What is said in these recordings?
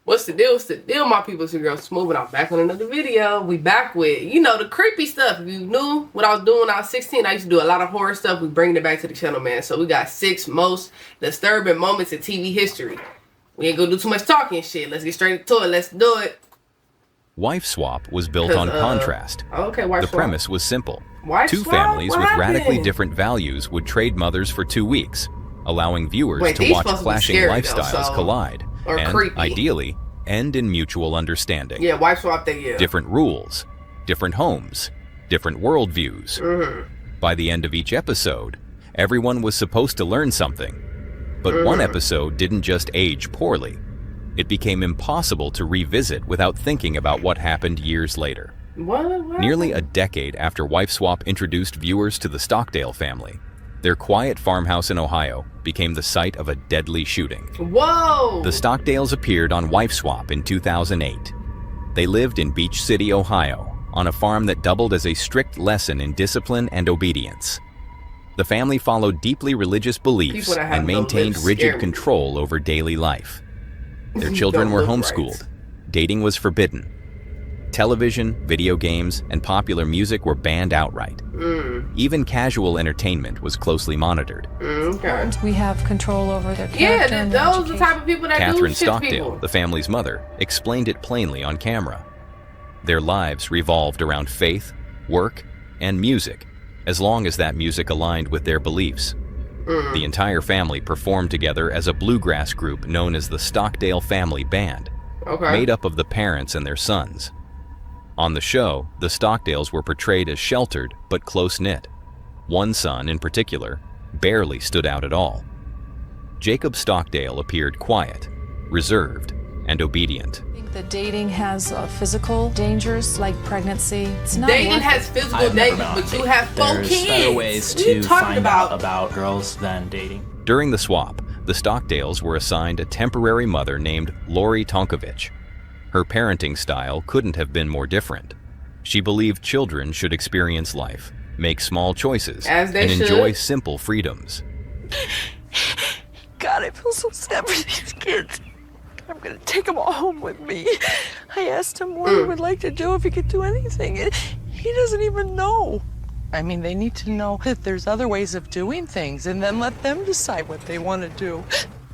What's the deal? What's the deal, my people? It's your girl Smooth, and I'm back on another video. We back with, the creepy stuff. If you knew what I was doing when I was 16, I used to do a lot of horror stuff. We bringing it back to the channel, man. So we got 6 most disturbing moments in TV history. We ain't gonna do too much talking shit. Let's get straight to it. Let's do it. Wife swap was built on contrast. Okay, wife swap. The premise was simple. Wife Two swap? families What with happened? radically different values would trade mothers for 2 weeks, allowing viewers Wait, to these watch supposed to be clashing scary, though, lifestyles so- collide or and, creepy. ideally, end in mutual understanding. Yeah, wife swap thing, yeah. Different rules, different homes, different worldviews. By the end of each episode, everyone was supposed to learn something. But one episode didn't just age poorly. It became impossible to revisit without thinking about what happened years later. What? Nearly a decade after Wife Swap introduced viewers to the Stockdale family, their quiet farmhouse in Ohio became the site of a deadly shooting. Whoa! The Stockdales appeared on Wife Swap in 2008. They lived in Beach City, Ohio, on a farm that doubled as a strict lesson in discipline and obedience. The family followed deeply religious beliefs People that have and no maintained lips scare rigid me. control over daily life. Their children Don't were look homeschooled. right. Dating was forbidden. Television, video games, and popular music were banned outright. Even casual entertainment was closely monitored. Okay. We have control over their character. Yeah, and their those are the education. type of people that Catherine do shit to Stockdale, people. the family's mother, explained it plainly on camera. Their lives revolved around faith, work, and music, as long as that music aligned with their beliefs. The entire family performed together as a bluegrass group known as the Stockdale Family Band, Okay. made up of the parents and their sons. On the show, the Stockdales were portrayed as sheltered but close-knit. One son, in particular, barely stood out at all. Jacob Stockdale appeared quiet, reserved, and obedient. I think that dating has physical dangers like pregnancy. It's not Dating worth has it. physical I've never dangers, been on but you dating. have 4 There's kids. better ways What are you to talking find out about girls than dating. During the swap, the Stockdales were assigned a temporary mother named Lori Tonkovich. Her parenting style couldn't have been more different. She believed children should experience life, make small choices, As they and should. enjoy simple freedoms. God, I feel so sad for these kids. I'm gonna take them all home with me. I asked him what he would like to do, if he could do anything. And he doesn't even know. I mean, they need to know that there's other ways of doing things and then let them decide what they want to do.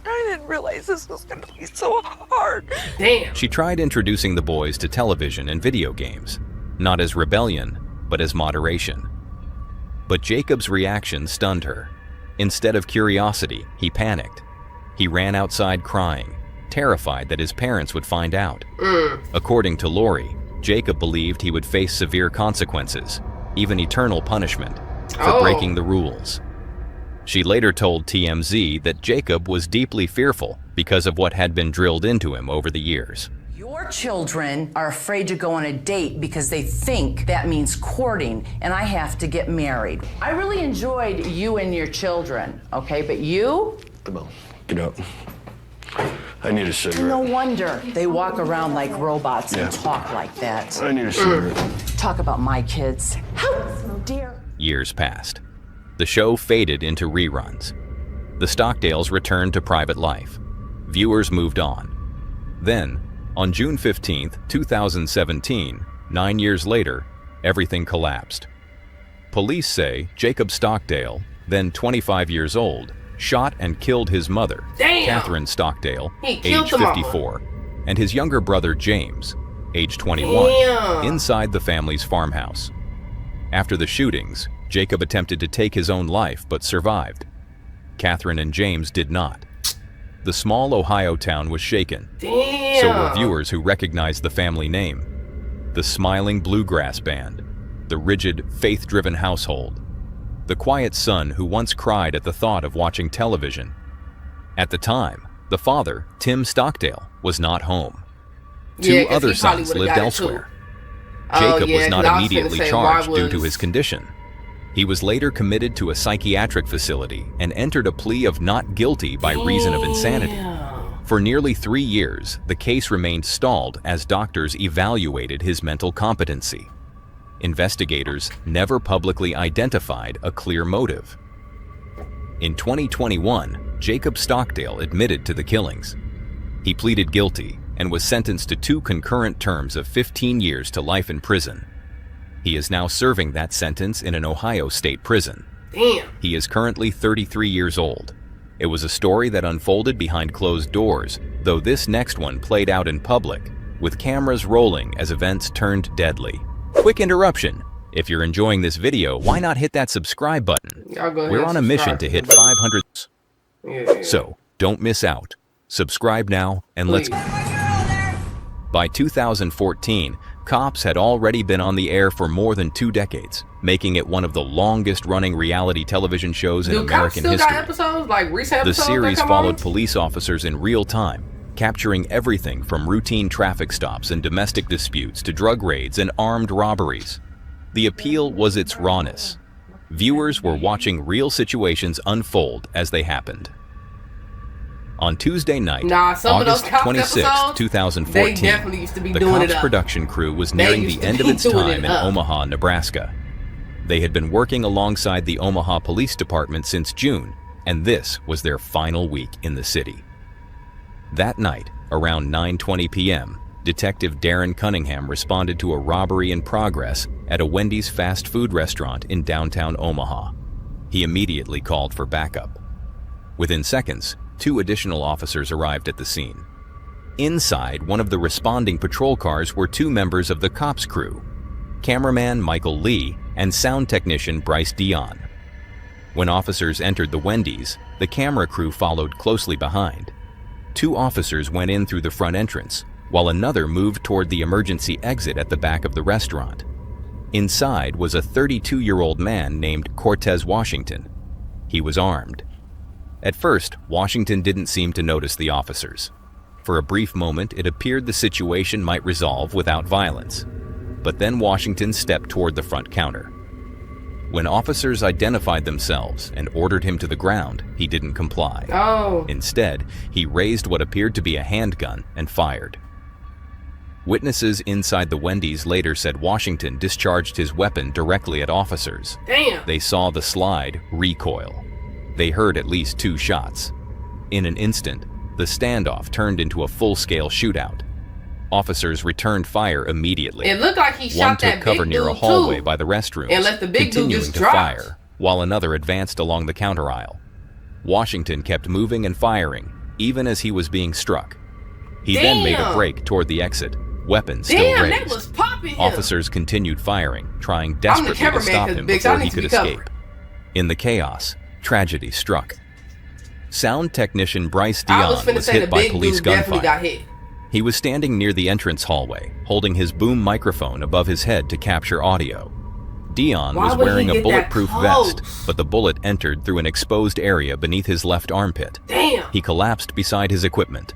I didn't realize this was gonna be so hard. Damn. She tried introducing the boys to television and video games, not as rebellion, but as moderation. But Jacob's reaction stunned her. Instead of curiosity, he panicked. He ran outside crying, terrified that his parents would find out. According to Lori, Jacob believed he would face severe consequences, even eternal punishment, for breaking the rules. She later told TMZ that Jacob was deeply fearful because of what had been drilled into him over the years. Your children are afraid to go on a date because they think that means courting, and I have to get married. I really enjoyed you and your children, okay? But you? Come on, get up. I need a No cigarette. wonder they walk around like robots Yeah. and talk like that. I need a cigarette. Talk about my kids. Oh, dear. Years passed. The show faded into reruns. The Stockdales returned to private life. Viewers moved on. Then, on June 15, 2017, 9 years later, everything collapsed. Police say Jacob Stockdale, then 25 years old, shot and killed his mother, Damn. Catherine Stockdale, He killed age the mama. 54, and his younger brother James, age 21, Damn. inside the family's farmhouse. After the shootings, Jacob attempted to take his own life but survived. Catherine and James did not. The small Ohio town was shaken. Damn. So were viewers who recognized the family name. The smiling bluegrass band, the rigid, faith-driven household, the quiet son who once cried at the thought of watching television. At the time, the father, Tim Stockdale, was not home. Two Yeah, 'cause other he probably sons would've lived got it elsewhere. too. Jacob yeah, was not 'cause I was finna immediately say, charged why due to was- his condition. He was later committed to a psychiatric facility and entered a plea of not guilty by reason of insanity. For nearly 3 years, the case remained stalled as doctors evaluated his mental competency. Investigators never publicly identified a clear motive. In 2021, Jacob Stockdale admitted to the killings. He pleaded guilty and was sentenced to 2 concurrent terms of 15 years to life in prison. He is now serving that sentence in an Ohio state prison. Damn. He is currently 33 years old. It was a story that unfolded behind closed doors, though this next one played out in public, with cameras rolling as events turned deadly. Quick interruption. If you're enjoying this video, why not hit that subscribe button? We're on a mission to hit 500. Yeah. So, don't miss out. Subscribe now and let's go. By 2014, Cops had already been on the air for more than 2 decades, making it one of the longest-running reality television shows in American history. Got episodes, like recent episodes the series that come followed on? Police officers in real time, capturing everything from routine traffic stops and domestic disputes to drug raids and armed robberies. The appeal was its rawness. Viewers were watching real situations unfold as they happened. On Tuesday night, some of those August Cops 26, episodes, 2014, they definitely used to be the doing Cops it up. production crew was nearing the end of its time in Omaha, Nebraska. They had been working alongside the Omaha Police Department since June, and this was their final week in the city. That night, around 9:20 p.m., Detective Darren Cunningham responded to a robbery in progress at a Wendy's fast food restaurant in downtown Omaha. He immediately called for backup. Within seconds, 2 additional officers arrived at the scene. Inside one of the responding patrol cars were 2 members of the cops crew, cameraman Michael Lee and sound technician Bryce Dion. When officers entered the Wendy's, the camera crew followed closely behind. 2 officers went in through the front entrance, while another moved toward the emergency exit at the back of the restaurant. Inside was a 32-year-old man named Cortez Washington. He was armed. At first, Washington didn't seem to notice the officers. For a brief moment, it appeared the situation might resolve without violence. But then Washington stepped toward the front counter. When officers identified themselves and ordered him to the ground, he didn't comply. Instead, he raised what appeared to be a handgun and fired. Witnesses inside the Wendy's later said Washington discharged his weapon directly at officers. Damn. They saw the slide recoil. They heard at least 2 shots. In an instant, the standoff turned into a full-scale shootout. Officers returned fire immediately. It looked like he shot that One took cover big near a dude, hallway too, by the restrooms, and let the big dude continuing just to drop. fire, while another advanced along the counter aisle. Washington kept moving and firing, even as he was being struck. He then made a break toward the exit, weapon still raised. That was popping him. Officers continued firing, trying desperately to stop him before he could escape. In the chaos, tragedy struck. Sound technician Bryce Dion was hit by police gunfire. He was standing near the entrance hallway, holding his boom microphone above his head to capture audio. Dion was wearing a bulletproof vest, but the bullet entered through an exposed area beneath his left armpit. Damn. He collapsed beside his equipment.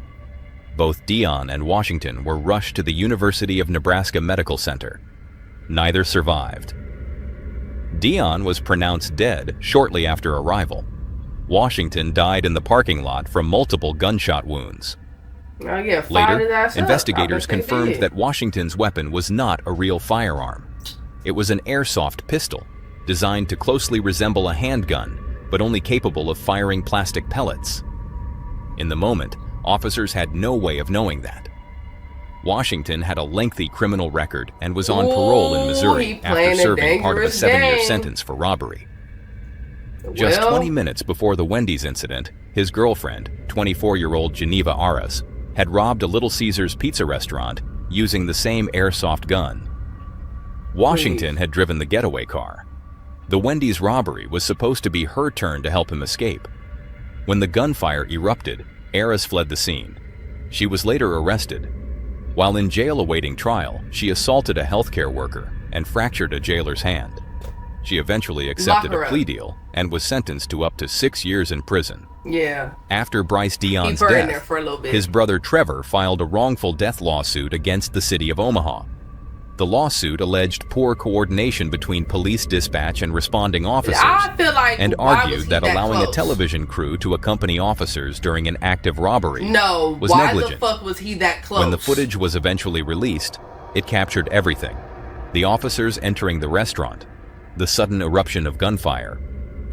Both Dion and Washington were rushed to the University of Nebraska Medical Center. Neither survived. Dion was pronounced dead shortly after arrival. Washington died in the parking lot from multiple gunshot wounds. Later, investigators confirmed that Washington's weapon was not a real firearm. It was an airsoft pistol, designed to closely resemble a handgun, but only capable of firing plastic pellets. In the moment, officers had no way of knowing that. Washington had a lengthy criminal record and was on parole in Missouri after serving part of a 7-year sentence for robbery. Just 20 minutes before the Wendy's incident, his girlfriend, 24-year-old Geneva Aras, had robbed a Little Caesars pizza restaurant using the same airsoft gun. Washington had driven the getaway car. The Wendy's robbery was supposed to be her turn to help him escape. When the gunfire erupted, Aras fled the scene. She was later arrested. While in jail awaiting trial, she assaulted a healthcare worker and fractured a jailer's hand. She eventually accepted a plea deal and was sentenced to up to 6 years in prison. After Bryce Dion's death, his brother Trevor filed a wrongful death lawsuit against the city of Omaha. The lawsuit alleged poor coordination between police dispatch and responding officers, and argued that allowing a television crew to accompany officers during an active robbery was negligent. Why the fuck was he that close? When the footage was eventually released, it captured everything: the officers entering the restaurant, the sudden eruption of gunfire,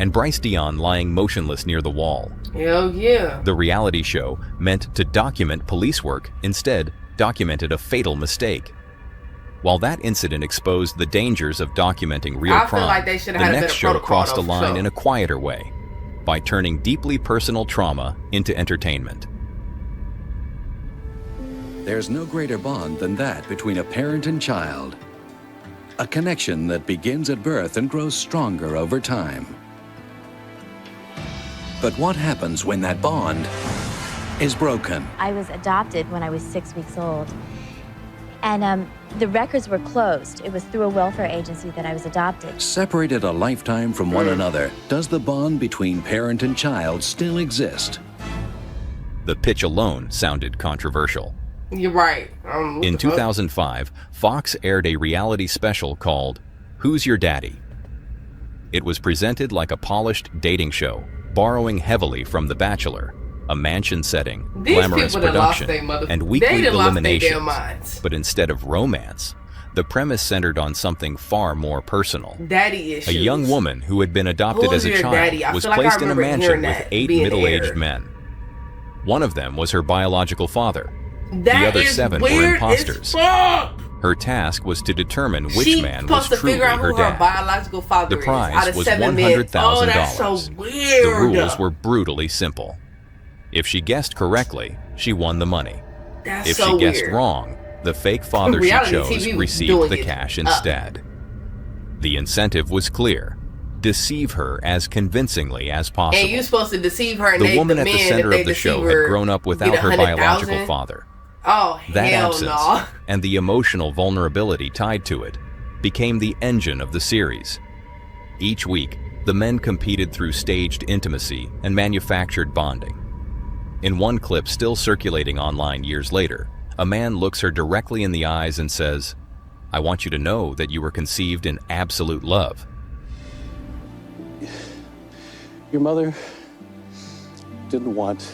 and Bryce Dion lying motionless near the wall. Hell yeah. The reality show, meant to document police work, instead documented a fatal mistake. While that incident exposed the dangers of documenting real I crime, feel like they should the have had a next better show protocol, crossed a though, for line sure. in a quieter way, by turning deeply personal trauma into entertainment. There's no greater bond than that between a parent and child. A connection that begins at birth and grows stronger over time. But what happens when that bond is broken? I was adopted when I was 6 weeks old. And the records were closed. It was through a welfare agency that I was adopted. Separated a lifetime from one another, does the bond between parent and child still exist? The pitch alone sounded controversial. You're right. In 2005, Fox aired a reality special called Who's Your Daddy? It was presented like a polished dating show, borrowing heavily from The Bachelor, a mansion setting, These glamorous people that lost production, their and they weekly done lost their damn eliminations. minds. But instead of romance, the premise centered on something far more personal. Daddy issues. A young woman who had been adopted Who's as a your child daddy? I was feel like I placed in a remember mansion hearing with that 8 being middle-aged aired. men. One of them was her biological father. That The other is 7 were weird imposters. as fuck. Her task was to determine which She man was supposed to truly figure out her who her dad. biological father The prize is. Out of was 7 men. Oh, that's so $100,000. weird. The rules were brutally simple. If she guessed correctly, she won the money. That's If so she guessed weird. wrong, the fake father she Reality chose TV was received doing the it cash up. instead. The incentive was clear: deceive her as convincingly as possible. And you're supposed to deceive her and The they, woman the at the men, center if they of the show deceive had her, grown up get without her 100,000? biological father. Oh, That hell absence no. and the emotional vulnerability tied to it became the engine of the series. Each week, the men competed through staged intimacy and manufactured bonding. In one clip still circulating online years later, a man looks her directly in the eyes and says, "I want you to know that you were conceived in absolute love." Your mother didn't want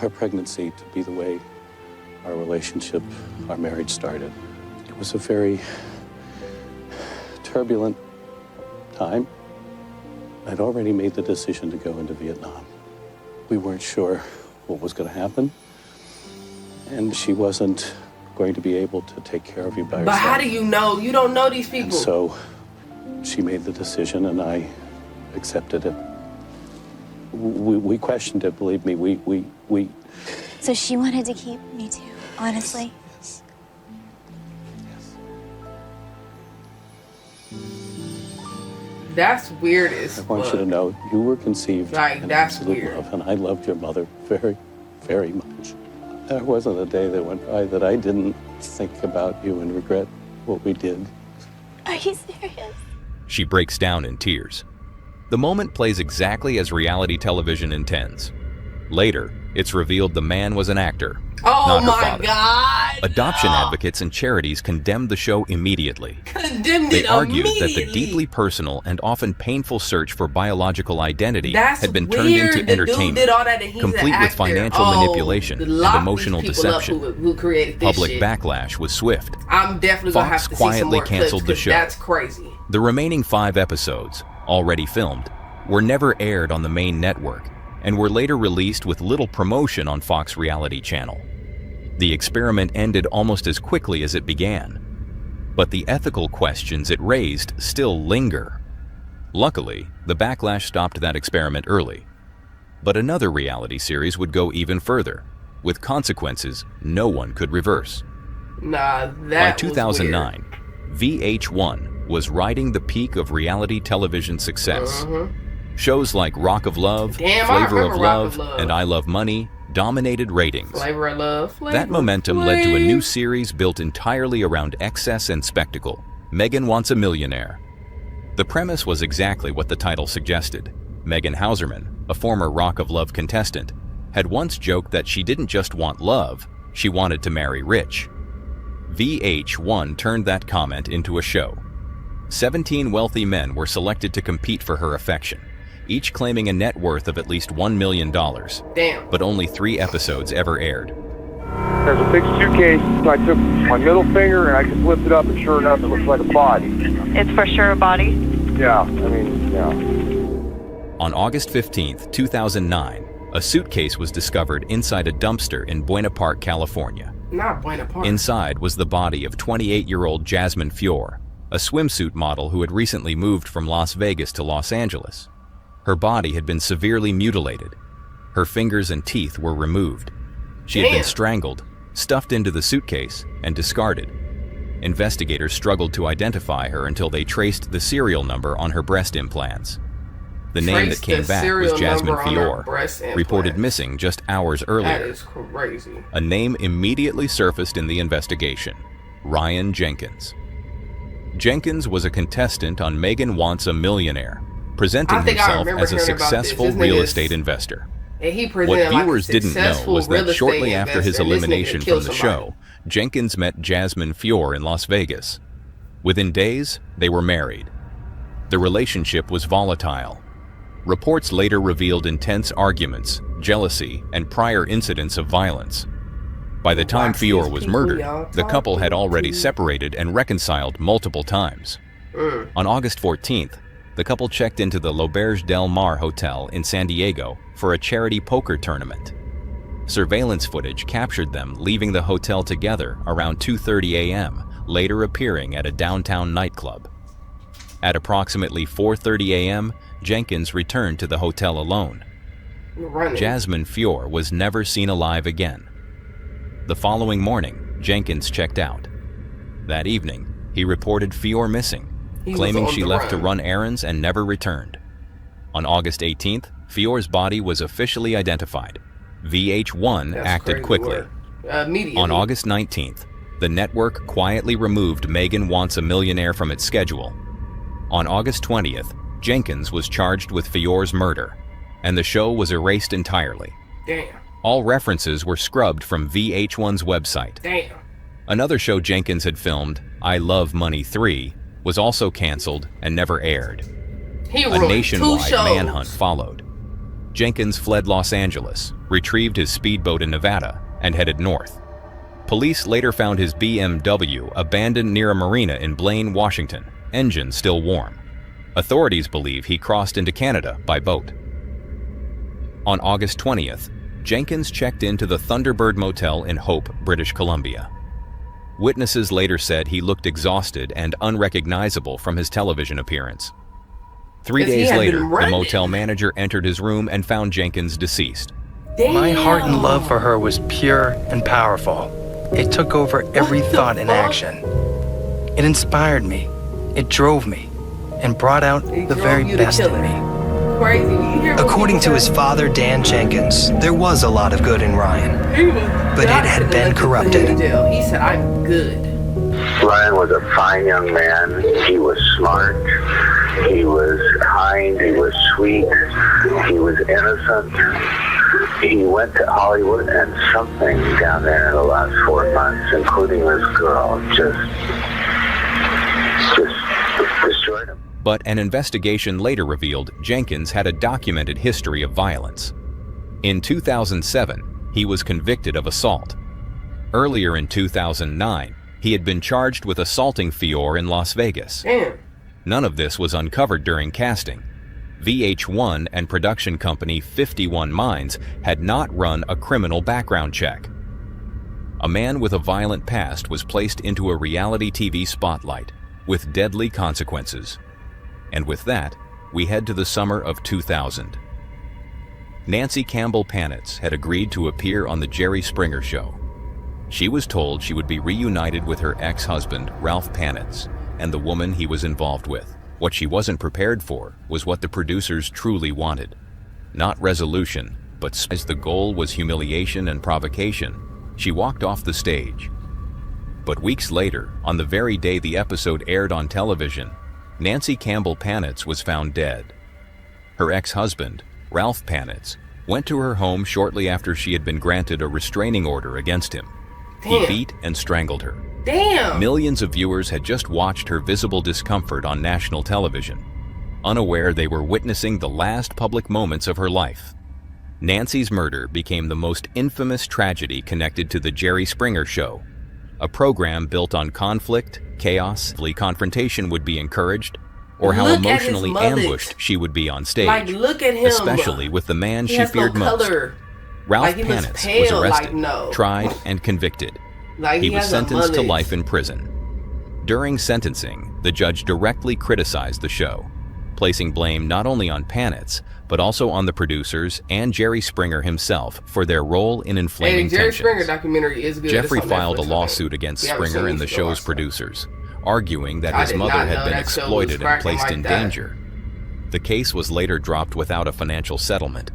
her pregnancy to be the way our relationship, our marriage started. It was a very turbulent time. I'd already made the decision to go into Vietnam. We weren't sure what was going to happen, and she wasn't going to be able to take care of you by herself. But how do you know? You don't know these And people. so she made the decision, and I accepted it. We questioned it, believe me. We. So she wanted to keep me too, honestly. Yes. That's weird as I want you fuck. to know you were conceived Like, in that's absolute weird. love, and I loved your mother very, very much. There wasn't a day that went by that I didn't think about you and regret what we did. Are you serious? She breaks down in tears. The moment plays exactly as reality television intends. Later, it's revealed the man was an actor, Oh not her my father. God. Adoption No. advocates and charities condemned the show immediately. Condemned They it argued that the immediately. deeply personal and often painful search for biological identity That's had been weird. turned into The dude entertainment, did all that and he's complete an with actor. financial Oh, manipulation to and lock these emotional people up deception. who created this Public shit. backlash was swift. I'm definitely gonna Fox have to see some quietly more canceled clips, the 'cause show. That's crazy. The remaining 5 episodes, already filmed, were never aired on the main network and were later released with little promotion on Fox Reality Channel. The experiment ended almost as quickly as it began, but the ethical questions it raised still linger. Luckily, the backlash stopped that experiment early. But another reality series would go even further, with consequences no one could reverse. Nah, By that 2009, VH1 was riding the peak of reality television success. Shows like Rock of Love, Damn, I Flavor of remember Rock Love, of Love. and I Love Money dominated ratings. Flavor of Love. That momentum led to a new series built entirely around excess and spectacle, Megan Wants a Millionaire. The premise was exactly what the title suggested. Megan Hauserman, a former Rock of Love contestant, had once joked that she didn't just want love, she wanted to marry rich. VH1 turned that comment into a show. 17 wealthy men were selected to compete for her affection, each claiming a net worth of at least $1 million. Damn. But only 3 episodes ever aired. There's a big suitcase, so I took my middle finger and I just lifted it up, and sure enough, it looks like a body. It's for sure a body? Yeah, I mean, yeah. On August 15, 2009, a suitcase was discovered inside a dumpster in Buena Park, California. Not Buena Park. Inside was the body of 28-year-old Jasmine Fior, a swimsuit model who had recently moved from Las Vegas to Los Angeles. Her body had been severely mutilated. Her fingers and teeth were removed. She had been strangled, stuffed into the suitcase, and discarded. Investigators struggled to identify her until they traced the serial number on her breast implants. The name that came back was Jasmine Fior, reported missing just hours earlier. That is crazy. A name immediately surfaced in the investigation: Ryan Jenkins. Jenkins was a contestant on Megan Wants a Millionaire, presenting himself as a successful real estate investor. What viewers didn't know was that shortly after his elimination from the show, Jenkins met Jasmine Fior in Las Vegas. Within days, they were married. The relationship was volatile. Reports later revealed intense arguments, jealousy, and prior incidents of violence. By the time Fior was murdered, the couple had already separated and reconciled multiple times. On August 14th, the couple checked into the L'Auberge Del Mar Hotel in San Diego for a charity poker tournament. Surveillance footage captured them leaving the hotel together around 2:30 a.m., later appearing at a downtown nightclub. At approximately 4:30 a.m., Jenkins returned to the hotel alone. Jasmine Fior was never seen alive again. The following morning, Jenkins checked out. That evening, he reported Fior missing, claiming she left to run errands and never returned. On August 18th, Fior's body was officially identified. VH1 acted quickly. On August 19th, the network quietly removed Megan Wants a Millionaire from its schedule. On August 20th, Jenkins was charged with Fior's murder, and the show was erased entirely. Damn. All references were scrubbed from VH1's website. Damn. Another show Jenkins had filmed, I Love Money 3, was also canceled and never aired. A nationwide manhunt followed. Jenkins fled Los Angeles, retrieved his speedboat in Nevada, and headed north. Police later found his BMW abandoned near a marina in Blaine, Washington, engine still warm. Authorities believe he crossed into Canada by boat. On August 20th, Jenkins checked into the Thunderbird Motel in Hope, British Columbia. Witnesses later said he looked exhausted and unrecognizable from his television appearance. 3 days later, the motel manager entered his room and found Jenkins deceased. Damn. My heart and love for her was pure and powerful. It took over every thought and action. It inspired me, it drove me, and brought out the very best in me. According to his father, Dan Jenkins, there was a lot of good in Ryan, but it had been corrupted. He said, I'm good. Ryan was a fine young man. He was smart. He was kind. He was sweet. He was innocent. He went to Hollywood, and something down there in the last 4 months, including this girl, just destroyed him. But an investigation later revealed Jenkins had a documented history of violence. In 2007, he was convicted of assault. Earlier in 2009, he had been charged with assaulting Fior in Las Vegas. Damn. None of this was uncovered during casting. VH1 and production company 51 Minds had not run a criminal background check. A man with a violent past was placed into a reality TV spotlight with deadly consequences. And with that, we head to the summer of 2000. Nancy Campbell Panitz had agreed to appear on The Jerry Springer Show. She was told she would be reunited with her ex-husband, Ralph Panitz, and the woman he was involved with. What she wasn't prepared for was what the producers truly wanted. Not resolution, but as the goal was humiliation and provocation, she walked off the stage. But weeks later, on the very day the episode aired on television, Nancy Campbell Panitz was found dead. Her ex-husband, Ralph Panitz, went to her home shortly after she had been granted a restraining order against him. He beat and strangled her. Damn! Millions of viewers had just watched her visible discomfort on national television, unaware they were witnessing the last public moments of her life. Nancy's murder became the most infamous tragedy connected to The Jerry Springer Show, a program built on conflict, chaos, confrontation would be encouraged, or how Look at his emotionally mullet. ambushed she would be on stage. Like, look at him. Especially with the man He she has no feared most. color. Ralph Like, he looks Panitz pale, was arrested, like, no. tried, and convicted. Like, he he was has a sentenced to mullet. life in prison. During sentencing, the judge directly criticized the show, placing blame not only on Panitz, but also on the producers and Jerry Springer himself for their role in inflaming Hey, Jerry tensions. Springer documentary is good. Jeffrey It's on filed a Netflix, lawsuit against You haven't Springer seen and the it, you show's watch it. producers, arguing that I his did mother not had know been that show was exploited and cracking placed like in that. danger. The case was later dropped without a financial settlement.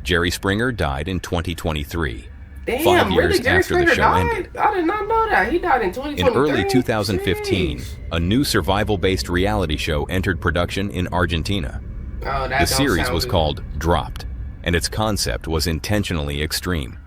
Jerry Springer died in 2023. Damn, 5 years really? Jerry after the Springer show died? ended. I did not know that. He died in In 2023. early 2015, Jeez. a new survival-based reality show entered production in Argentina. Oh, that The don't series sound was good. called Dropped, and its concept was intentionally extreme.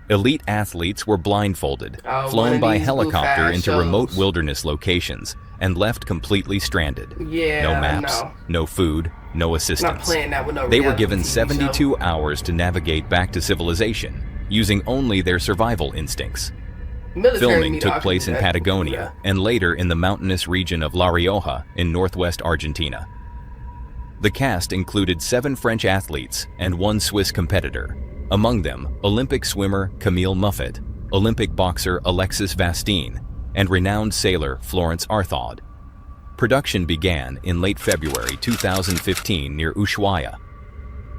Elite athletes were blindfolded, Oh, one flown of by these helicopter goof-ass into shows. remote wilderness locations, and left completely stranded. Yeah, No maps, no. no food, no Not assistance. playing that with no They were reality given TV show. 72 hours to navigate back to civilization, using only their survival instincts. Military Filming need took to place in do that. Patagonia and later in the mountainous region of La Rioja in northwest Argentina. The cast included 7 French athletes and 1 Swiss competitor, among them Olympic swimmer Camille Muffet, Olympic boxer Alexis Vastine, and renowned sailor Florence Arthaud. Production began in late February 2015 near Ushuaia.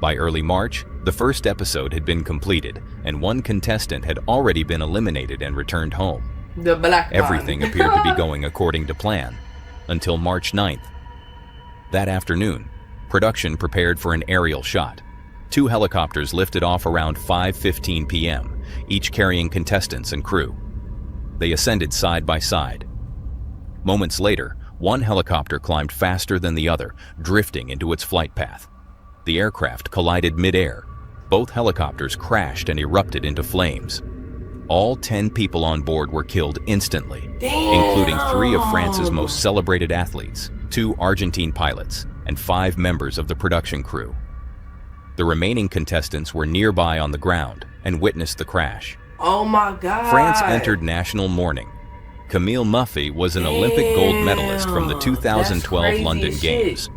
By early March, the first episode had been completed, and 1 contestant had already been eliminated and returned home. The black Everything one. appeared to be going according to plan, until March 9th. That afternoon, production prepared for an aerial shot. 2 helicopters lifted off around 5:15 p.m., each carrying contestants and crew. They ascended side by side. Moments later, 1 helicopter climbed faster than the other, drifting into its flight path. The aircraft collided mid-air. Both helicopters crashed and erupted into flames. All 10 people on board were killed instantly, including 3 of France's most celebrated athletes, 2 Argentine pilots, and 5 members of the production crew. The remaining contestants were nearby on the ground and witnessed the crash. Oh my God. France entered national mourning. Camille Muffet was an Olympic gold medalist from the 2012 crazy London as Games. shit.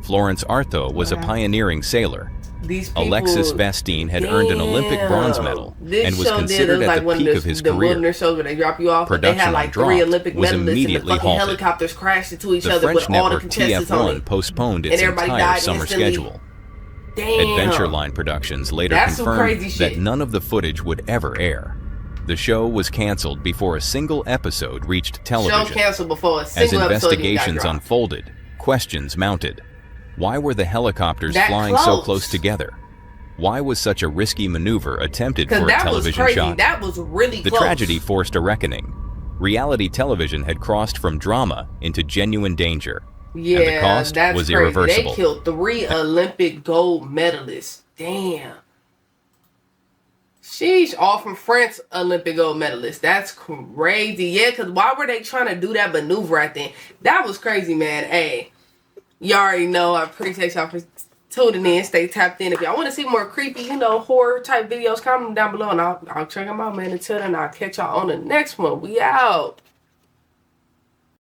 Florence Arthaud was a pioneering sailor. These people, Alexis Vastine had earned an Olympic bronze medal This and was show considered did, at like the one peak of of his the career. wilderness shows where they drop you off, but they Production had on like 3 Dropped Olympic was medalists and the immediately fucking halted. helicopters crashed into each The other French with all the network contestants on TF1 it. postponed And its everybody entire died summer instantly. schedule. Damn. Adventure Line Productions later That's some confirmed crazy that shit. none of the footage would ever air. The show was canceled before a single episode reached television. Show canceled before a As single episode even got investigations dropped. unfolded, questions mounted. Why were the helicopters That flying so close? close together? Why was such a risky maneuver attempted Because for a that was television crazy. shot? That was really The close. tragedy forced a reckoning. Reality television had crossed from drama into genuine danger. Yeah, and the cost that's was crazy. irreversible. They killed 3 Olympic gold medalists. Damn. Sheesh, all from France Olympic gold medalists. That's crazy. Yeah, because why were they trying to do that maneuver at the end? That was crazy, man. Hey, you already know. I appreciate y'all for tuning in. Stay tapped in. If y'all want to see more creepy, horror type videos, comment down below and I'll check them out, man. Until then, I'll catch y'all on the next one. We out.